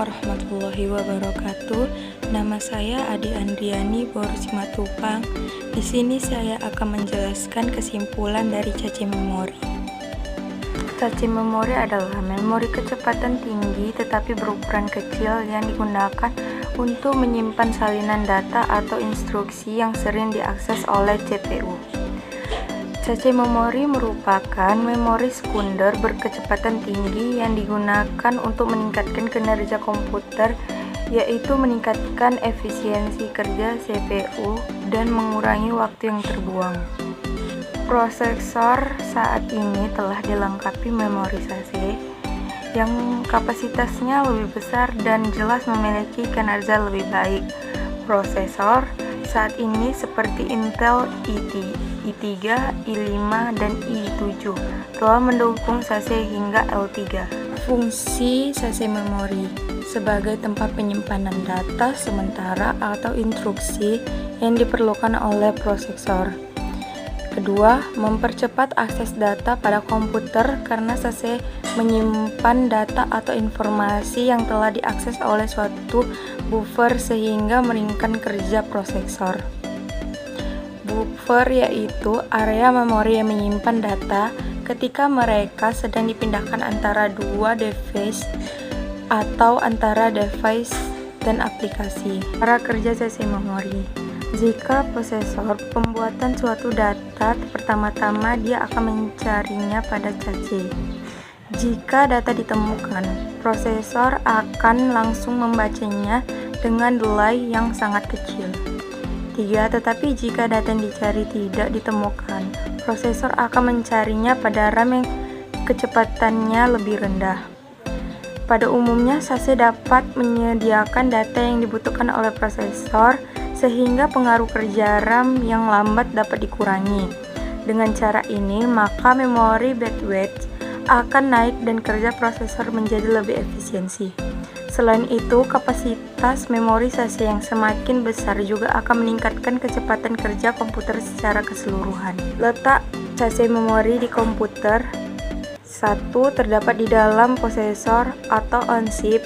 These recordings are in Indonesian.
warahmatullahi wabarakatuh. Nama saya Adi Andriani Borusimatupang. Di sini saya akan menjelaskan kesimpulan dari cache memori. Cache memori adalah memori kecepatan tinggi tetapi berukuran kecil yang digunakan untuk menyimpan salinan data atau instruksi yang sering diakses oleh CPU. Cache memori merupakan memori sekunder berkecepatan tinggi yang digunakan untuk meningkatkan kinerja komputer, yaitu meningkatkan efisiensi kerja CPU dan mengurangi waktu yang terbuang. Prosesor saat ini telah dilengkapi memori cache yang kapasitasnya lebih besar dan jelas memiliki kinerja lebih baik. Prosesor saat ini seperti Intel i3, i5, dan i7 telah mendukung cache hingga L3. Fungsi cache memori sebagai tempat penyimpanan data sementara atau instruksi yang diperlukan oleh prosesor. Kedua, mempercepat akses data pada komputer karena cache menyimpan data atau informasi yang telah diakses oleh suatu buffer sehingga meringankan kerja prosesor. Buffer yaitu area memori yang menyimpan data ketika mereka sedang dipindahkan antara dua device atau antara device dan aplikasi. Cara kerja cache memori. Jika prosesor pembuatan suatu data, pertama-tama dia akan mencarinya pada cache. Jika data ditemukan, prosesor akan langsung membacanya dengan delay yang sangat kecil. 3. Tetapi jika data yang dicari tidak ditemukan, prosesor akan mencarinya pada RAM yang kecepatannya lebih rendah. Pada umumnya, cache dapat menyediakan data yang dibutuhkan oleh prosesor sehingga pengaruh kerja RAM yang lambat dapat dikurangi. Dengan cara ini, maka memori bandwidth akan naik dan kerja prosesor menjadi lebih efisiensi. Selain itu, kapasitas memori cache yang semakin besar juga akan meningkatkan kecepatan kerja komputer secara keseluruhan. Letak cache memori di komputer. 1. Terdapat di dalam prosesor atau on-chip.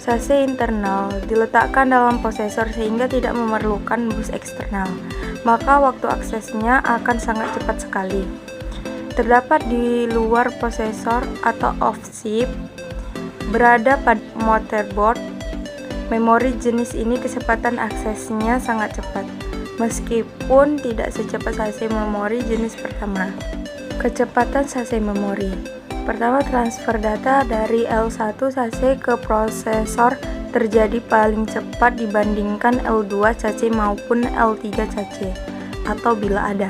Cache internal diletakkan dalam prosesor sehingga tidak memerlukan bus eksternal, maka waktu aksesnya akan sangat cepat sekali. Terdapat di luar prosesor atau off-chip, berada pada motherboard. Memori jenis ini kecepatan aksesnya sangat cepat, meskipun tidak secepat cache memori jenis pertama. Kecepatan cache memori. Pertama, transfer data dari L1 cache ke prosesor terjadi paling cepat dibandingkan L2 cache maupun L3 cache, atau bila ada.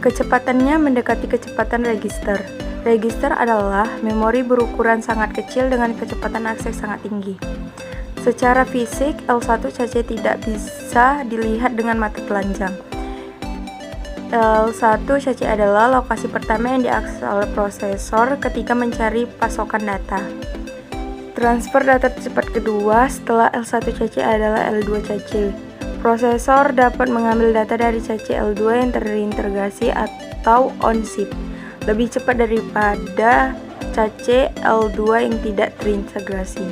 Kecepatannya mendekati kecepatan register. Register adalah memori berukuran sangat kecil dengan kecepatan akses sangat tinggi. Secara fisik, L1 cache tidak bisa dilihat dengan mata telanjang. L1 cache adalah lokasi pertama yang diakses oleh prosesor ketika mencari pasokan data. Transfer data cepat kedua setelah L1 cache adalah L2 cache. Prosesor dapat mengambil data dari cache L2 yang terintegrasi atau on-chip lebih cepat daripada cache L2 yang tidak terintegrasi.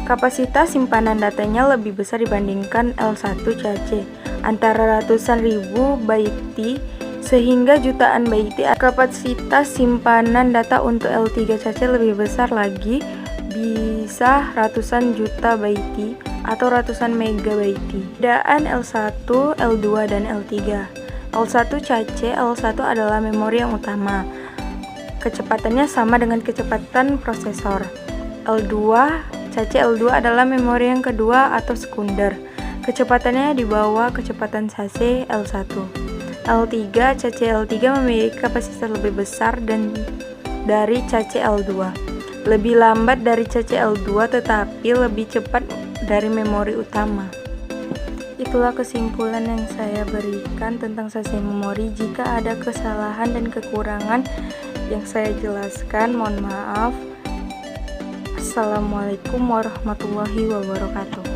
Kapasitas simpanan datanya lebih besar dibandingkan L1 cache, antara ratusan ribu baiti sehingga jutaan baiti. Kapasitas simpanan data untuk L3 cache lebih besar lagi, bisa ratusan juta baiti atau ratusan megabaiti. Perbedaan L1, L2, dan L3. L1 cache, L1 adalah memori yang utama. Kecepatannya sama dengan kecepatan prosesor. L2 cache L2 adalah memori yang kedua atau sekunder. Kecepatannya di bawah kecepatan cache L1. L3 cache L3 memiliki kapasitas lebih besar dari cache L2. Lebih lambat dari cache L2 tetapi lebih cepat dari memori utama. Itulah kesimpulan yang saya berikan tentang cache memori. Jika ada kesalahan dan kekurangan yang saya jelaskan, mohon maaf. Assalamualaikum warahmatullahi wabarakatuh.